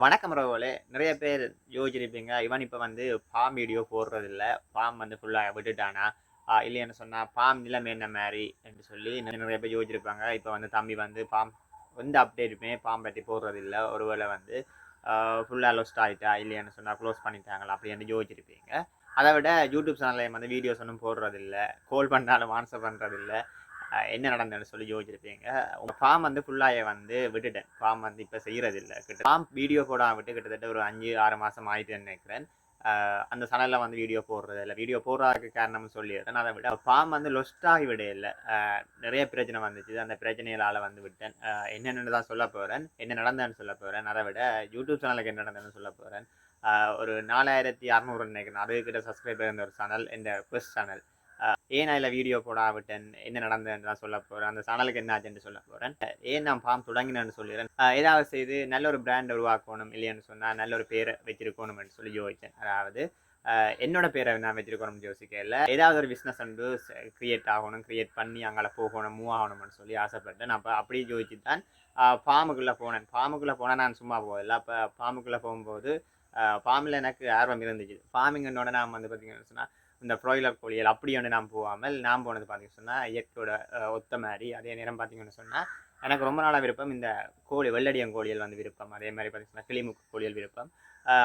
வணக்கம் ரவோலே. நிறைய பேர் யோசிச்சிருப்பீங்க, இவன் இப்ப வந்து ஃபார்ம் வீடியோ போடுறதில்ல. ஃபார்ம் வந்து ஃபுல்லா விட்டுட்டானா? இல்லைன்னு சொன்னா ஃபார்ம் நிலைமை என்ன மாரி என்று சொல்லி நிறைய பேர் யோசிச்சிருப்பாங்க. இப்ப வந்து தம்பி வந்து ஃபார்ம் எந்த அப்டேட்டுமே ஃபார்ம் பத்தி போடுறதில்ல. ஒருவேளை வந்து ஃபுல்லா லொஸ்ட் ஆயிட்டா, இல்லைன்னு சொன்னா க்ளோஸ் பண்ணிட்டாங்களா அப்படின்னு யோசிச்சிருப்பீங்க. அத விட யூடியூப் சேனல்ல வந்து வீடியோஸ் ஒண்ணும் போடுறதில்ல. கால் பண்ணாலும் ஆன்சர் பண்றதில்ல. என்ன நடந்ததுன்னு சொல்லி யோசிச்சிருப்பீங்க. உங்க ஃபார்ம் வந்து ஃபுல்லாயே வந்து விட்டுட்டேன். ஃபார்ம் வந்து இப்ப செய்யறதில்ல. ஃபார்ம் வீடியோ போடாம விட்டு கிட்டத்தட்ட ஒரு 5, 6 மாசம் ஆயிட்டுன்னு நினைக்கிறேன். அந்த சேனல்ல வந்து வீடியோ போடுறது இல்ல. வீடியோ போடுறதுக்கு காரணம்னு சொல்லிடுறேன். அத விட ஃபார்ம் வந்து லொஸ்ட் ஆகி விடையில்ல. நிறைய பிரச்சனை வந்துச்சு. அந்த பிரச்சனைகளால வந்து விட்டேன். என்னென்னு தான் சொல்லப் போறேன். என்ன நடந்ததுன்னு சொல்லப் போறேன். அத விட யூடியூப் சேனலுக்கு என்ன நடந்ததுன்னு சொல்லப் போறேன். ஒரு 4600 நினைக்கிறேன். அதுகிட்ட சப்ஸ்கிரைபர் இருந்த ஒரு சேனல். இந்த ஃபர்ஸ்ட் சேனல். ஏன் நான் இதில் வீடியோ போடாவிட்டேன், என்ன நடந்ததுன்னு தான் சொல்ல போகிறேன், அந்த சேனலுக்கு என்ன ஆச்சுன்னு சொல்ல போகிறேன், ஏன் நான் ஃபார்ம் தொடங்கினேன்னு சொல்லிடுறேன். ஏதாவது செய்து நல்ல ஒரு பிராண்ட் உருவாக்கணும், இல்லைன்னு சொன்னால் நல்ல ஒரு பேரை வச்சிருக்கணும்னு சொல்லி யோசித்தேன். அதாவது என்னோட பேரை நான் வச்சிருக்கணும்னு யோசிக்கல. ஏதாவது ஒரு பிஸ்னஸ் வந்து கிரியேட் ஆகணும், கிரியேட் பண்ணி அங்கே போகணும், மூவ் ஆகணும்னு சொல்லி ஆசைப்பட்டேன். அப்போ அப்படி யோசிச்சு தான் ஃபார்முக்குள்ளே போனேன். ஃபார்முக்குள்ளே போனால் நான் சும்மா போகல. அப்போ ஃபார்முக்குள்ளே போகும்போது ஃபார்மில் எனக்கு ஆர்வம் இருந்துச்சு. ஃபார்மிங்கன்னோட நான் வந்து பார்த்தீங்கன்னு சொன்னால் இந்த ப்ராய்லர் கோழிகள் அப்படி ஒன்று நான் போகாமல் நான் போனது பார்த்தீங்கன்னு சொன்னால் இயற்கையோட ஒத்த மாதிரி. அதே நேரம் பார்த்தீங்கன்னு சொன்னால் எனக்கு ரொம்ப நாளாக விருப்பம் இந்த வெள்ளடியன் கோழிகள் வந்து விருப்பம். அதே மாதிரி பார்த்தீங்கன்னா கிளிமுக்கு கோழிகள் விருப்பம்.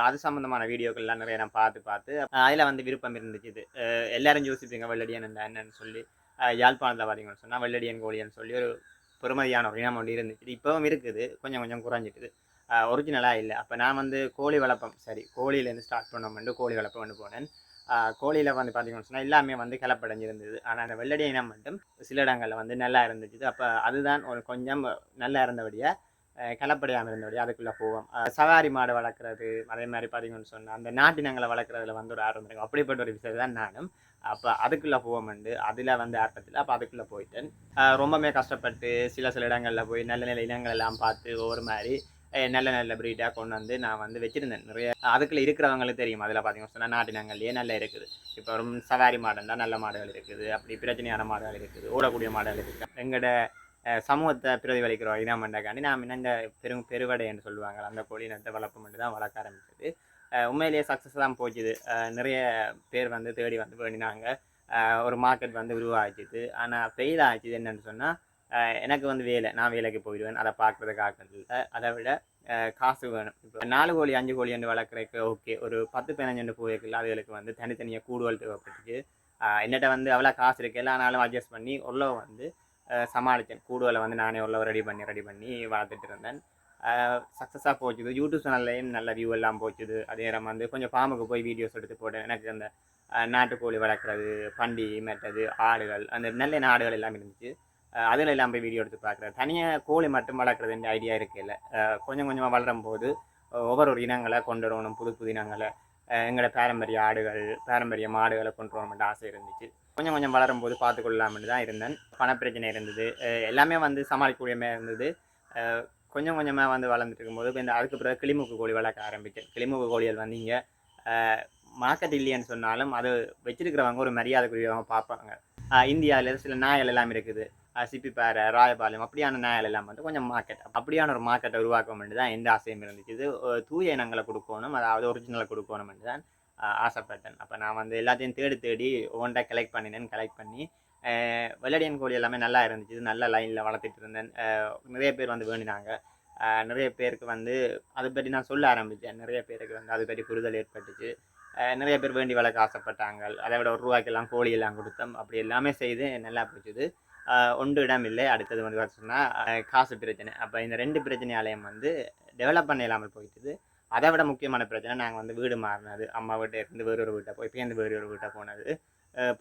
அது சம்மந்தமான வீடியோக்கள்லாம் நிறைய நான் பார்த்து அதில் வந்து விருப்பம் இருந்துச்சு. இது எல்லாரும் யோசிப்பீங்க வெள்ளடியன் என்னன்னு சொல்லி. யாழ்ப்பாணத்தில் பார்த்தீங்கன்னு சொன்னால் வெள்ளடியன் கோழின்னு சொல்லி ஒரு பெருமதியான ஒரு இனம் ஒன்று இருந்துச்சு. இப்போவும் இருக்குது, கொஞ்சம் கொஞ்சம் குறைஞ்சிட்டுது. ஒரிஜினலாக இல்லை. அப்போ நான் வந்து கோழி வளர்ப்போம், சரி கோழியிலேருந்து ஸ்டார்ட் பண்ணோம்னு கோழி வளர்ப்போம்னு போனேன். கோழியில் வந்து பார்த்தீங்கன்னு சொன்னால் எல்லாமே வந்து கலப்படைஞ்சிருந்தது. ஆனால் அந்த வெள்ளடி இனம் மட்டும் சில இடங்களில் வந்து நல்லா இருந்துச்சு. அப்போ அதுதான் ஒரு கொஞ்சம் நல்லா இருந்தபடியாக கலப்படையாமல் இருந்தபடியாக அதுக்குள்ளே போவோம். சவாரி மாடு வளர்க்குறது, அதே மாதிரி பார்த்தீங்கன்னு சொன்னால் அந்த நாட்டினங்களை வளர்க்குறதுல வந்து ஒரு ஆர்வம் இருக்கும். அப்படிப்பட்ட ஒரு விஷயம் தான் நானும். அப்போ அதுக்குள்ளே போவோம்ண்டு அதில் வந்து ஆர்வத்தில் அப்போ அதுக்குள்ளே போயிட்டேன். ரொம்பவே கஷ்டப்பட்டு சில இடங்களில் போய் நல்ல நல்ல இனங்கள் எல்லாம் பார்த்து ஒவ்வொரு மாதிரி நல்ல நல்ல ப்ரீடாக கொண்டு வந்து நான் வந்து வச்சுருந்தேன். நிறைய அதுக்குள்ளே இருக்கிறவங்களுக்கு தெரியும். அதில் பார்த்தீங்கன்னு சொன்னால் நாட்டினங்கள்லேயே நல்லா இருக்குது. இப்போ ஒரு சவாரி மாடுன்னா நல்ல மாடுகள் இருக்குது, அப்படி பிரச்சனையான மாடுகள் இருக்குது, ஓடக்கூடிய மாடுகள் இருக்குது. எங்களோட சமூகத்தை பிரதிபலிக்கிற இனமண்டக்காண்டி நாம் இந்த பெருவடை என்று சொல்லுவாங்க, அந்த கோழி இனத்தை வளர்ப்பு மட்டும் தான் வளர்க்க ஆரம்பிச்சது. உண்மையிலேயே சக்ஸஸ் தான் போச்சுது. நிறைய பேர் வந்து தேடி வந்து வேண்டினாங்க. ஒரு மார்க்கெட் வந்து உருவாகிச்சுது. ஆனால் ஃபெயில் ஆகிடுச்சு. என்னென்னு சொன்னால் எனக்கு வந்து நான் வேலைக்கு போயிடுவேன். அதை பார்க்குறதுக்கு ஆட்கள் இல்லை. அதை விட காசு வேணும். இப்போ 4 கோழி 5 கோழி என்று வளர்க்குறதுக்கு ஓகே, ஒரு 10 15 போயிருக்குல்ல, அதுகளுக்கு வந்து தனித்தனியாக கூடுதல் தேவைப்பட்டுச்சு. என்னட்ட வந்து அவ்வளோ காசு இருக்குல்ல, ஆனாலும் அட்ஜஸ்ட் பண்ணி உள்ளே வந்து சமாளித்தேன். கூடுதலை வந்து நானே உள்ள ரெடி பண்ணி வளர்த்துட்டு இருந்தேன். சக்ஸஸாக போச்சுது. யூடியூப் சேனல்லையும் நல்ல வியூ எல்லாம் போச்சுது. அதே நேரம் வந்து கொஞ்சம் ஃபார்முக்கு போய் வீடியோஸ் எடுத்து போட்டேன். எனக்கு அந்த நாட்டுக்கோழி வளர்க்குறது, பண்டி, மெட்டது, ஆடுகள், அந்த நல்ல ஆடுகள் எல்லாம் இருந்துச்சு. அதில் எல்லாம் போய் வீடியோ எடுத்து பார்க்குறேன். தனியாக கோழி மட்டும் வளர்க்குறதுன்ற ஐடியா இருக்குல்ல. கொஞ்சம் கொஞ்சமாக வளரும் போது ஒவ்வொரு இனங்களை கொண்டு வரணும், புது புது இனங்களை. எங்களோட பாரம்பரிய ஆடுகள், பாரம்பரிய மாடுகளை கொண்டு வரணும்னு ஆசை இருந்துச்சு. கொஞ்சம் கொஞ்சம் வளரும் போது பார்த்துக்கொள்ளலாம்னு தான் இருந்தேன். பணப்பிரச்சனை இருந்தது, எல்லாமே வந்து சமாளிக்கக்கூடியமே இருந்தது. கொஞ்சம் கொஞ்சமாக வந்து வளர்ந்துட்டு இருக்கும்போது இப்போ அதுக்கு பிறகு கிளிமுக்கு கோழி வளர்க்க ஆரம்பித்தேன். கிளிமுக்கு கோழிகள் வந்து இங்கே மார்க்கெட் இல்லைன்னு சொன்னாலும் அது வச்சிருக்கிறவங்க ஒரு மரியாதைக்குரியவங்க பார்ப்பாங்க. இந்தியாவில் சில நாய்கள் எல்லாம் இருக்குது, சிப்பிப்பாறை, ராயபாளையம், அப்படியான நாய்கள் எல்லாம் வந்து கொஞ்சம் மார்க்கெட், அப்படியான ஒரு மார்க்கெட்டை உருவாக்க வேண்டியது தான் எந்த ஆசையும் இருந்துச்சு. இது தூய இனங்களை கொடுக்கணும், அதாவது ஒரிஜினலை கொடுக்கணும்னு தான் ஆசைப்பட்டேன். அப்போ நான் வந்து எல்லாத்தையும் தேடி ஒவ்வொன்றா கலெக்ட் பண்ணி வெள்ளடியன் கோழி எல்லாமே நல்லா இருந்துச்சு. நல்ல லைனில் வளர்த்துட்டு இருந்தேன். நிறைய பேர் வந்து வேண்டினாங்க. நிறைய பேருக்கு வந்து அதை பற்றி நான் சொல்ல ஆரம்பித்தேன். நிறைய பேருக்கு வந்து அதை பற்றி புரிதல் ஏற்பட்டுச்சு. நிறைய பேர் வேண்டி வளர்க்க ஆசைப்பட்டாங்க. அதை விட ₹1 கோழி எல்லாம் கொடுத்தோம். அப்படி எல்லாமே செய்து நல்லா போச்சுது. ஒன்று இடம் இல்லை. அடுத்தது வந்து பார்த்தீங்கன்னா காசு பிரச்சனை. அப்போ இந்த 2 பிரச்சனையாலையும் வந்து டெவலப் பண்ண இல்லாமல் போயிட்டுது. அதை விட முக்கியமான பிரச்சனை நாங்கள் வந்து வீடு மாறினது. அம்மா வீட்டை இருந்து வேறு ஒரு வீட்டை போய் பேருந்து வேறு ஒரு வீட்டை போனது.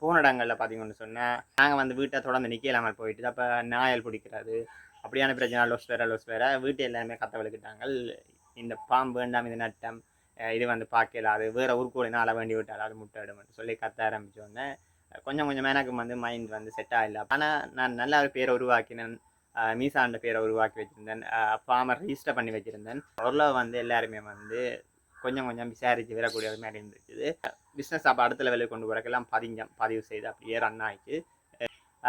போன இடங்களில் பார்த்தீங்கன்னு சொன்னால் நாங்கள் வந்து வீட்டை தொடர்ந்து நிற்க இல்லாமல் போயிட்டு, அப்போ நாயல் பிடிக்கிறது, அப்படியான பிரச்சனை, லொஸ் வேற வீட்டை எல்லாருமே கத்த வலிக்கிட்டாங்க. இந்த பாம்பு வேண்டாம், இது நட்டம், இது வந்து பார்க்கல, அது வேறு ஊருக்கூட ஆள வேண்டி விட்டால் அது முட்டையிடும்னு சொல்லி கத்த ஆரம்பித்தோடனே கொஞ்சம் கொஞ்சமாக எனக்கு வந்து மைண்ட் வந்து செட் ஆகலை. ஆனால் நான் நல்ல ஒரு பேரை உருவாக்கினேன். மீசாண்ட பேரை உருவாக்கி வச்சுருந்தேன். ஃபார்மர் ரிஜிஸ்டர் பண்ணி வச்சுருந்தேன். ஓரளவு வந்து எல்லாருமே வந்து கொஞ்சம் கொஞ்சம் விசாரித்து வரக்கூடிய மாதிரி இருந்துச்சு. பிஸ்னஸ் அப்போ அடுத்த லெவலுக்கு கொண்டு போகிறக்கெல்லாம் பதிவு செய்து அப்படியே ரன் ஆகிட்டு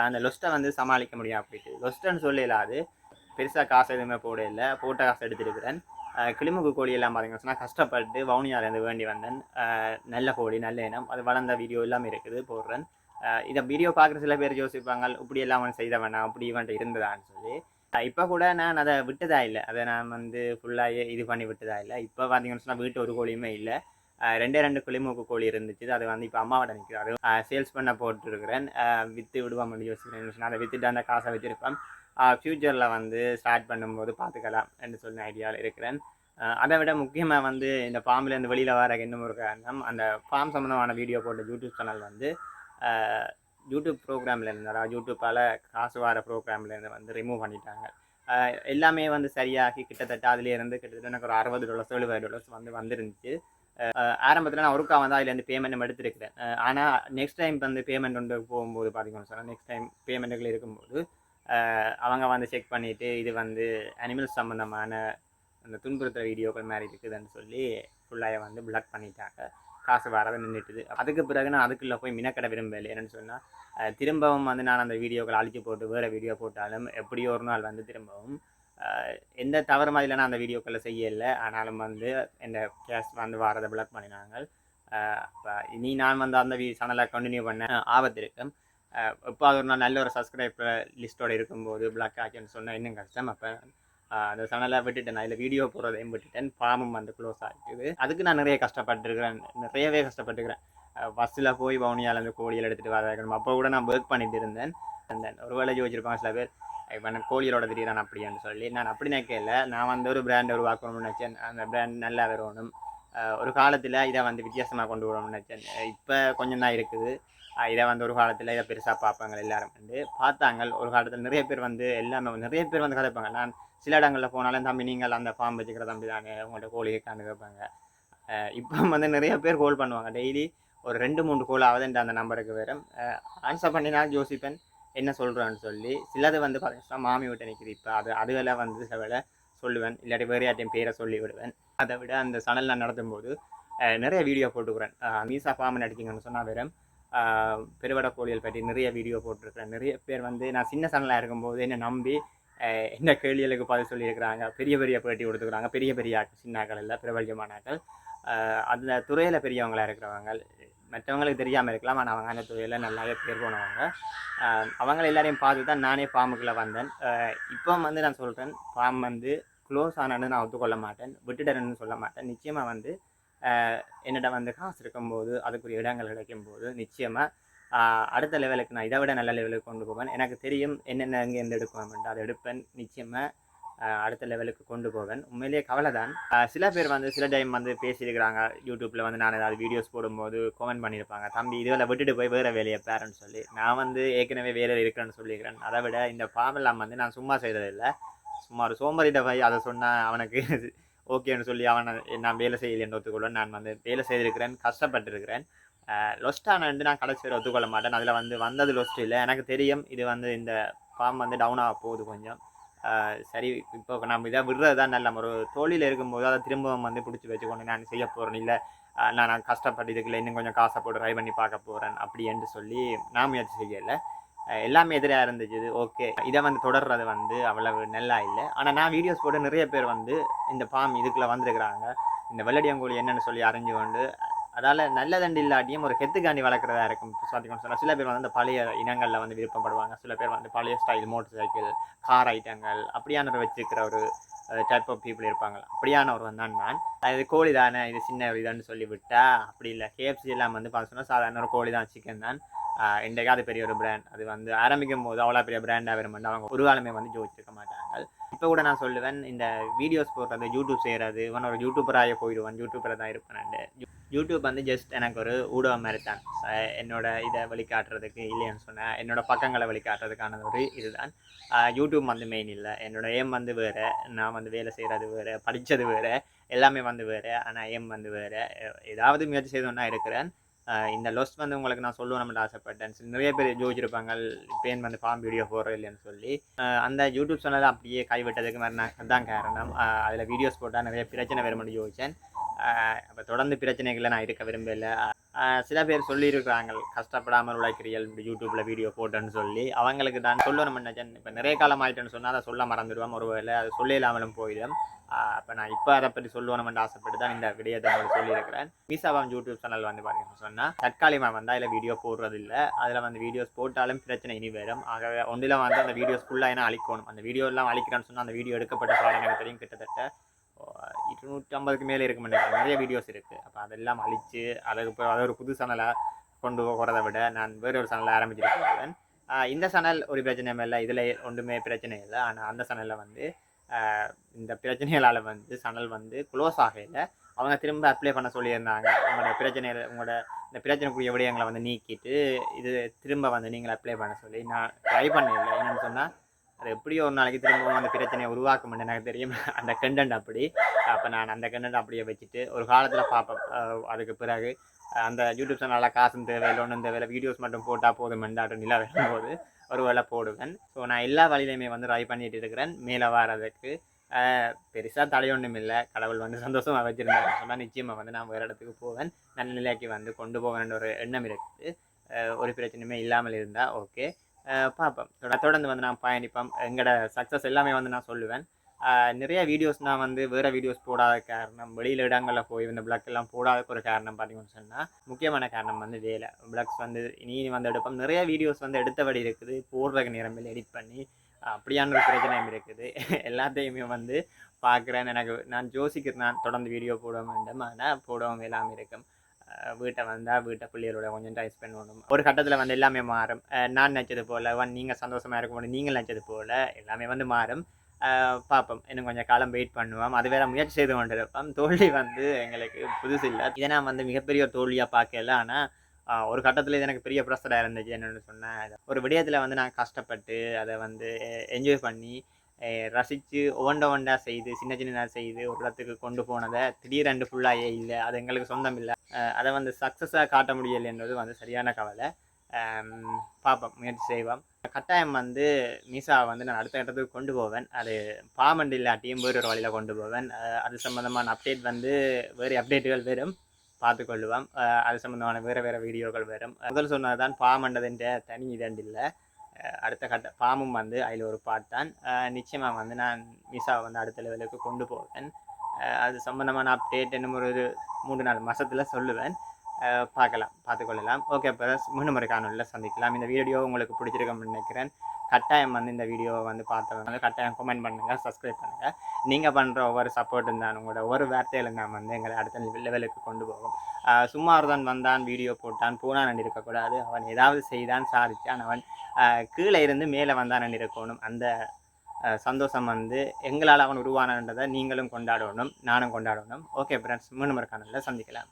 அந்த லொஸ்ட்டை வந்து சமாளிக்க முடியாமல் போயிட்டு. லொஸ்ட்டுன்னு சொல்லலாது, பெருசாக காசு எதுவுமே போட இல்லை, போட்ட காசு எடுத்துருக்கிறேன். கிளிமுக்கு கோழி எல்லாம் பார்த்தீங்கன்னா சொன்னால் கஷ்டப்பட்டு வவுனியாலேருந்து வேண்டி வந்தேன். நல்ல கோழி நல்ல இனம் அது வளர்ந்த வீடியோ எல்லாமே இருக்குது போடுறேன். இதை வீடியோ பார்க்குற சில பேர் யோசிப்பாங்க இப்படி எல்லாம் அவன் செய்த வேணாம் அப்படி இவன்ட்டு இருந்ததான்னு சொல்லி. இப்போ கூட நான் அதை விட்டதா இல்லை, அதை நான் வந்து ஃபுல்லாக இது பண்ணி விட்டதா இல்லை. இப்போ பார்த்தீங்கன்னு சொன்னால் வீட்டு ஒரு கோழியுமே இல்லை. ரெண்டு கிளிமூக்கு கோழி இருந்துச்சு, அது வந்து இப்போ அம்மாவோட நிற்குது. அது சேல்ஸ் பண்ண போட்டுருக்கிறேன். விற்று விடுவான் பண்ணி யோசிக்கிறேன். அதை விற்றுட்டு அந்த காசை வச்சுருப்பேன். ஃப்யூச்சரில் வந்து ஸ்டார்ட் பண்ணும்போது பார்த்துக்கலாம் என்று சொன்ன ஐடியாவில் இருக்கிறேன். அதை விட முக்கியமாக வந்து இந்த ஃபார்ம்லேருந்து வெளியில் வர இன்னும் ஒரு காரணம், அந்த ஃபார்ம் சம்மந்தமான வீடியோ போட்ட யூடியூப் சேனல் வந்து யூடியூப் ப்ரோக்ராம்லேருந்து, அதாவது யூடியூப்பால் காசு வர ப்ரோக்ராம்லேருந்து வந்து ரிமூவ் பண்ணிட்டாங்க. எல்லாமே வந்து சரியாகி கிட்டத்தட்ட அதுலேருந்து கிட்டத்தட்ட எனக்கு ஒரு $60 $70 வந்து வந்துருந்துச்சு. ஆரம்பத்தில் நான் ஒருக்கா வந்து அதுலேருந்து பேமெண்ட்டும் எடுத்துருக்கிறேன். ஆனால் நெக்ஸ்ட் டைம் வந்து பேமெண்ட் வந்து போகும்போது பார்த்தீங்கன்னு சொன்னால் நெக்ஸ்ட் டைம் பேமெண்ட்டுகள் இருக்கும்போது அவங்க வந்து செக் பண்ணிவிட்டு இது வந்து அனிமல்ஸ் சம்மந்தமான அந்த துன்புறுத்துகிற வீடியோக்கள் மாதிரி இருக்குதுன்னு சொல்லி ஃபுல்லாக வந்து பிளாக் பண்ணிட்டாங்க. காசு வரதை நின்றுட்டுது. அதுக்கு பிறகு நான் அதுக்குள்ளே போய் மினக்கடை விரும்பலை. என்னென்னு சொன்னால் திரும்பவும் வந்து நான் அந்த வீடியோக்கள் அழிச்சு போட்டு வேறு வீடியோ போட்டாலும் எப்படியோ ஒரு நாள் வந்து திரும்பவும் எந்த தவறு மாதிரிலாம் நான் அந்த வீடியோக்களை செய்யலை. ஆனாலும் வந்து இந்த கேஸ் வந்து வரதை பிளாக் பண்ணினாங்க. இப்போ இனி நான் வந்து அந்த சேனலை கண்டினியூ பண்ண ஆபத்து இருக்கும். இப்போ அது ஒரு நாள் நல்ல ஒரு சப்ஸ்கிரைபர் லிஸ்ட்டோடு இருக்கும்போது பிளாக் ஆச்சுன்னு சொன்னால் இன்னும் கஷ்டம். அப்போ அந்த சேனலை விட்டுட்டேன், நான் இதில் வீடியோ போடுறதையும் விட்டுட்டேன். ஃபார்மும் வந்து க்ளோஸ் ஆகிடுது. அதுக்கு நான் நிறைய கஷ்டப்பட்டுருக்கிறேன், நிறையவே கஷ்டப்பட்டுருக்கிறேன். பஸ்ஸில் போய் வவுனியாலேருந்து கோழியில் எடுத்துகிட்டு வர அப்போ கூட நான் ஒர்க் பண்ணிட்டு இருந்தேன். அந்த ஒரு வேலை யோசிச்சிருப்பாங்க சில பேர், இப்போ நான் கோழியோட திடீரான் அப்படின்னு சொல்லி. நான் அப்படி நினைக்கல, நான் வந்து ஒரு பிராண்டை உருவாக்கணும்னு நினச்சேன். அந்த பிராண்ட் நல்லா வரணும். ஒரு காலத்தில் இதை வந்து வித்தியாசமாக கொண்டு வரணும்னு நினச்சேன். இப்போ கொஞ்சம் தான் இருக்குது. இதை வந்து ஒரு காலத்தில் இதை பெருசாக பார்ப்பாங்க எல்லாரும் வந்து பார்த்தாங்க. ஒரு காலத்தில் நிறைய பேர் வந்து எல்லாமே நிறைய பேர் வந்து கதைப்பாங்க. நான் சில இடங்களில் போனாலும் தம்பி நீங்கள் அந்த ஃபார்ம் வச்சுக்கிற தம்பி தானே உங்கள்கிட்ட கோழி கேட்கான்னு கேட்பாங்க. இப்போ வந்து நிறைய பேர் கால் பண்ணுவாங்க. டெய்லி ஒரு 2-3 கோல் ஆகுதுன்ற அந்த நம்பருக்கு வேறு ஆன்சர் பண்ணி நான் யோசிப்பேன் என்ன சொல்கிறேன்னு சொல்லி. சிலது வந்து பார்த்தீங்கன்னா மாமி விட்டு நிற்கிது. இப்போ அதுவெல்லாம் வந்து சில வேலை சொல்லுவேன், இல்லாட்டி வேறு யார்ட்டையும் பேரை சொல்லி விடுவேன். அதை விட அந்த சேனல் நான் நடத்தும் போது நிறைய வீடியோ போட்டுக்கிறேன். மீசா ஃபார்ம் நடிச்சிங்கன்னு சொன்னால் வேறு பெருவடை கோழிகள் பற்றி நிறைய வீடியோ போட்டிருக்கிறேன். நிறைய பேர் வந்து நான் சின்ன சேனலாக இருக்கும்போது என்னை நம்பி என்ன கேள்விகளுக்கு பதில் சொல்லியிருக்கிறாங்க. பெரிய பேட்டி கொடுத்துக்கிறாங்க. பெரிய சின்னாக்கள் இல்லை, பிரபல்யமானாக்கள். அந்த துறையில் பெரியவங்களாக இருக்கிறவங்க. மற்றவங்களுக்கு தெரியாமல் இருக்கலாம், ஆனால் அவங்க அந்த துறையில் நல்லாவே பேர் போனவங்க. அவங்க எல்லாரையும் பார்த்து தான் நானே ஃபார்முக்குள்ளே வந்தேன். இப்போ வந்து நான் சொல்கிறேன், ஃபார்ம் வந்து க்ளோஸ் ஆனன்னு நான் ஒத்துக்கொள்ள மாட்டேன், விட்டுட்டேன்னு சொல்ல மாட்டேன். நிச்சயமாக வந்து என்னிட வந்து காசு இருக்கும்போது அதுக்குரிய இடங்கள் கிடைக்கும்போது நிச்சயமாக அடுத்த லெவலுக்கு நான் இதை விட நல்ல லெவலுக்கு கொண்டு போவேன். எனக்கு தெரியும் என்னென்ன எங்கேருந்து எடுக்கணும்ன்ட்டு அதை எடுப்பேன். நிச்சயமாக அடுத்த லெவலுக்கு கொண்டு போவேன். உண்மையிலேயே கவலை தான். சில பேர் வந்து சில டைம் வந்து பேசியிருக்கிறாங்க யூடியூப்பில் வந்து நான் ஏதாவது வீடியோஸ் போடும்போது கமெண்ட் பண்ணியிருப்பாங்க, தம்பி இதுவரை விட்டுட்டு போய் வேறு வேலையை பேரன்னு சொல்லி. நான் வந்து ஏற்கனவே வேலை இருக்கிறேன்னு சொல்லியிருக்கிறேன். அதை விட இந்த ஃபார்மெல்லாம் வந்து நான் சும்மா செய்கிறதில்லை. சும்மா ஒரு சோம்பரிட்ட போய் அதை சொன்னால் அவனுக்கு ஓகேன்னு சொல்லி அவனை நான் வேலை செய்யலைன்னு ஒத்துக்கொள்வேன். நான் வந்து வேலை செய்திருக்கிறேன், கஷ்டப்பட்டுருக்கிறேன். லொஸ்ட்டானு நான் கடைசி வரை ஒத்துக்கொள்ள மாட்டேன். அதில் வந்து வந்தது லொஸ்ட் இல்லை. எனக்கு தெரியும் இது வந்து இந்த ஃபார்ம் வந்து டவுன் ஆக போகுது கொஞ்சம். சரி இப்போ நம்ம இதை விடுறது தான் நல்ல ஒரு தொழில் இருக்கும்போது அதை திரும்பவும் வந்து பிடிச்சி வச்சுக்கொண்டு நான் செய்ய போகிறேன். இல்லை நான் கஷ்டப்பட்டு இதுக்குள்ள இன்னும் கொஞ்சம் காசை போட்டு ட்ரை பண்ணி பார்க்க போகிறேன் அப்படி என்று சொல்லி நான் முயற்சி செய்யலை. எல்லாமே எதிராக இருந்துச்சு. ஓகே இதை வந்து தொடர்றது வந்து அவ்வளவு நல்லா இல்லை. ஆனால் நான் வீடியோஸ் போட்டு நிறைய பேர் வந்து இந்த ஃபார்ம் இதுக்குள்ளே வந்துருக்குறாங்க. இந்த வெள்ளடியங்கோழி என்னென்னு சொல்லி அறிஞ்சு கொண்டு அதால் நல்லதண்டு இல்லாட்டியும் ஒரு கெத்துக்காண்டி வளர்க்குறதா இருக்கும். பார்த்தீங்கன்னு சொன்னால் சில பேர் வந்து இந்த பழைய இனங்களில் வந்து விருப்பப்படுவாங்க. சில பேர் வந்து பழைய ஸ்டைல் மோட்டர் சைக்கிள் கார் ஐட்டங்கள் அப்படியான வச்சுருக்கிற ஒரு டைப் ஆஃப் பீப்புள் இருப்பாங்க. அப்படியான ஒரு வந்தான் நான். இது கோழி தானே, இது சின்ன இதான்னு சொல்லி விட்டா அப்படி இல்லை. KFC எல்லாம் வந்து பார்த்து சொன்னால் சாதாரண ஒரு கோழி தான், சிக்கன் தான். இன்றைக்கு அது பெரிய ஒரு பிராண்ட். அது வந்து ஆரம்பிக்கும் போது அவ்வளோ பெரிய பிராண்டாக வரும்போது அவங்க ஒரு காலமே வந்து ஜோதிச்சிருக்க மாட்டாங்க. இப்போ கூட நான் சொல்லுவேன், இந்த வீடியோஸ் போடுறது யூடியூப் செய்கிறது இவன் ஒரு யூடியூபராக போயிடுவான், யூடியூபரை தான் இருப்பேன். யூடியூப் வந்து ஜஸ்ட் எனக்கு ஒரு ஊடகம் மாதிரி தான். என்னோட இதை வழிகாட்டுறதுக்கு இல்லைன்னு சொன்னேன், என்னோட பக்கங்களை வழிகாட்டுறதுக்கான ஒரு இதுதான். யூடியூப் வந்து மெயின் இல்லை. என்னோட எய்ம் வந்து வேறு, நான் வந்து வேலை செய்கிறது வேறு, படித்தது வேறு, எல்லாமே வந்து வேறு. ஆனால் எய்ம் வந்து வேறு. ஏதாவது முயற்சி செய்தோன்னா இருக்கிறேன். இந்த லொஸ்ட் வந்து உங்களுக்கு நான் சொல்லணும்னு ஆசைப்பட்டேன். நிறைய பேர் யோசிச்சிருப்பாங்க பேன் வந்து ஃபார்ம் வீடியோ போடுறது இல்லைன்னு சொல்லி. அந்த யூடியூப் சேனலை அப்படியே கைவிட்டதுக்கு மாதிரி நான் தான் காரணம். அதில் வீடியோஸ் போட்டால் நிறைய பிரச்சனை வரும்னு யோசித்தேன். அப்போ தொடர்ந்து பிரச்சனைகளை நான் இருக்க விரும்பல. சில பேர் சொல்லியிருக்கிறாங்க, கஷ்டப்படாமல் உழைக்கிறீர்கள் இப்படி யூடியூப்பில் வீடியோ போட்டேன்னு சொல்லி. அவங்களுக்கு நான் சொல்லணும் நினைச்சேன். இப்போ நிறைய காலம் ஆகிட்டேன்னு சொன்னால் அதை சொல்ல மறந்துடுவேன். ஒரு வேளை அது சொல்ல இல்லாமலும் போயிடும். அப்போ நான் இப்போ அதை பற்றி சொல்லணும்னு ஆசைப்பட்டு தான் இந்த விடயத்தை உங்களுக்கு சொல்லியிருக்கிறேன். மீசாவாம் யூடியூப் சேனல் வந்து பார்த்தீங்கன்னு சொன்னால் தற்காலிகமாக வந்து அதில் வீடியோ போடுறதில்லை. அதில் வந்து வீடியோஸ் போட்டாலும் பிரச்சனை இனி வரும். ஆகவே ஒன்றில் வந்து அந்த வீடியோஸ் ஃபுல்லாக என்ன அழிக்கணும். அந்த வீடியோ எல்லாம் அழிக்கிறான்னு சொன்னால் அந்த வீடியோ எடுக்கப்பட்ட காலம் எனக்கு தெரியும் கிட்டத்தட்ட 250க்கு மேலே இருக்க மாட்டேங்குது. நிறைய வீடியோஸ் இருக்குது. அப்போ அதெல்லாம் அழித்து அதுக்கு இப்போ அதை ஒரு புது சேனலாக கொண்டு போகிறத விட நான் வேறு ஒரு சேனலை ஆரம்பிச்சிருக்கேன். இந்த சேனல் ஒரு பிரச்சனையும் இல்லை, இதில் ஒன்றுமே பிரச்சனை இல்லை. ஆனால் அந்த சேனலில் வந்து இந்த பிரச்சனைகளால் வந்து சேனல் வந்து க்ளோஸ் ஆகலை. அவங்க திரும்ப அப்ளை பண்ண சொல்லியிருந்தாங்க. உங்களோட இந்த பிரச்சனைக்குரிய விடயங்களை வந்து நீக்கிட்டு இது திரும்ப வந்து நீங்கள் அப்ளை பண்ண சொல்லி நான் ட்ரை பண்ணல. என்னென்னு சொன்னால் அது எப்படியோ ஒரு நாளைக்கு திரும்பவும் அந்த பிரச்சனையை உருவாக்க எனக்கு தெரியும். அந்த கண்டென்ட் அப்படி. அப்போ நான் அந்த கண்டென்ட் அப்படியே வச்சுட்டு ஒரு காலத்தில் பார்ப்பேன். அதுக்கு பிறகு அந்த யூடியூப் சேனலில் காசும் தேவையில்லை, ஒன்றும் தேவையில்லை, வீடியோஸ் மட்டும் போட்டால் போதும் மெண்டாட்டும் நிலா வரும்போது ஒரு வேளை போடுவேன். ஸோ நான் எல்லா வழியிலையுமே வந்து ட்ரை பண்ணிட்டு இருக்கிறேன் மேலே வரதுக்கு. பெருசாக தடையொன்றும் இல்லை. கடவுள் வந்து சந்தோஷமாக வச்சுருந்தாரு சொன்னால் நிச்சயமாக வந்து நான் வேறு இடத்துக்கு போவேன். நல்ல நிலைக்கு வந்து கொண்டு போவேன்ற ஒரு எண்ணம் இருக்குது. ஒரு பிரச்சனையுமே இல்லாமல் இருந்தால் ஓகே, பார்ப்போம். தொடர்ந்து வந்து நான் பயணிப்பேன். எங்களோட சக்ஸஸ் எல்லாமே வந்து நான் சொல்லுவேன். நிறைய வீடியோஸ் நான் வந்து வேறு வீடியோஸ் போடாத காரணம், வெளியில் இடங்களில் போய் இந்த பிளாக் எல்லாம் போடாத ஒரு காரணம் பார்த்தீங்கன்னு சொன்னால் முக்கியமான காரணம் வந்து வேலை. பிளாக்ஸ் வந்து இனி வந்து எடுப்போம். நிறைய வீடியோஸ் வந்து எடுத்தபடி இருக்குது, போடுறதுக்கு நேரமில்லை, எடிட் பண்ணி அப்படியான ஒரு பிரச்சனையும் இருக்குது. எல்லாத்தையுமே வந்து பார்க்குறேன். நான் யோசிக்கிறேன், நான் தொடர்ந்து வீடியோ போட வேண்டும். ஆனால் போடவும் எல்லாமே இருக்கும். வீட்டை வந்தால் வீட்டை பிள்ளைகளோட கொஞ்சம் டைம் ஸ்பெண்ட் பண்ணணும். ஒரு கட்டத்தில் வந்து எல்லாமே மாறும். நான் நினச்சது போல் நீங்கள் சந்தோஷமாக இருக்கும்போது நீங்கள் நினச்சது போல் எல்லாமே வந்து மாறும். பார்ப்போம். இன்னும் கொஞ்சம் காலம் வெயிட் பண்ணுவோம். அது வேறு முயற்சி செய்து கொண்டிருப்போம். தோல்வி வந்து எங்களுக்கு புதுசு இல்லை. இதை நான் வந்து மிகப்பெரிய ஒரு தோல்வியாக பார்க்கல. ஆனால் ஒரு கட்டத்தில் இது எனக்கு பெரிய ப்ரெஷராக இருந்துச்சு. என்னென்னு சொன்னேன், ஒரு விடயத்தில் வந்து நான் கஷ்டப்பட்டு அதை வந்து என்ஜாய் பண்ணி ரசித்து ஒவ்வொண்டா செய்து சின்ன செய்து ஒரு இடத்துக்கு கொண்டு போனதை திடீரென்று ஃபுல்லாகவே இல்லை. அது எங்களுக்கு சொந்தம் இல்லை. அதை வந்து சக்ஸஸாக காட்ட முடியலை என்றது வந்து சரியான கவலை. பார்ப்போம், முயற்சி செய்வோம். கட்டாயம் வந்து மீசாவை வந்து நான் அடுத்த இடத்துக்கு கொண்டு போவேன். அது பாமண்ட் இல்லாட்டியும் வேறு ஒரு வழியில் கொண்டு போவேன். அது சம்மந்தமான அப்டேட் வந்து வேறு அப்டேட்டுகள் வரும், பார்த்துக்கொள்ளுவோம். அது சம்மந்தமான வேறு வீடியோக்கள் வரும். முதல் சொன்னது தான் பாமண்டதுன்ற தனி இதண்டு இல்லை. அடுத்த கட்ட பாமும் வந்து அதில் ஒரு பாட் தான். நிச்சயமாக வந்து நான் மீசாவை வந்து அடுத்த லெவலுக்கு கொண்டு போவேன். அது சம்மந்தமான அப்டேட் இன்னும் ஒரு 3-4 மாதத்தில் சொல்லுவேன். பார்த்துக்கொள்ளலாம். ஓகே பிரதர்ஸ், மீண்டும் ஒரு காணொலியில் சந்திக்கலாம். இந்த வீடியோ உங்களுக்கு பிடிச்சிருக்கும்னு நினைக்கிறேன். கட்டாயம் வந்து இந்த வீடியோவை வந்து பார்த்தவங்க கட்டாயம் கமெண்ட் பண்ணுங்கள், சப்ஸ்கிரைப் பண்ணுங்கள். நீங்கள் பண்ணுற ஒவ்வொரு சப்போர்ட்டும் தான், உங்களோட ஒவ்வொரு வார்த்தையிலும் நான் வந்து எங்களை அடுத்த லெவலுக்கு கொண்டு போகும். சும்மா ஒருதான் வந்தான், வீடியோ போட்டான், போனான் இருக்கக்கூடாது. அவன் ஏதாவது செய்தான், சாதித்தான், அவன் கீழே இருந்து மேலே வந்தான் இருக்கணும். அந்த சந்தோஷம் வந்து எங்களால் அவன் உருவானன்றதை நீங்களும் கொண்டாடணும், நானும் கொண்டாடணும். ஓகே ஃப்ரெண்ட்ஸ், மீண்டும் ஒரு காணொலியில் சந்திக்கலாம்.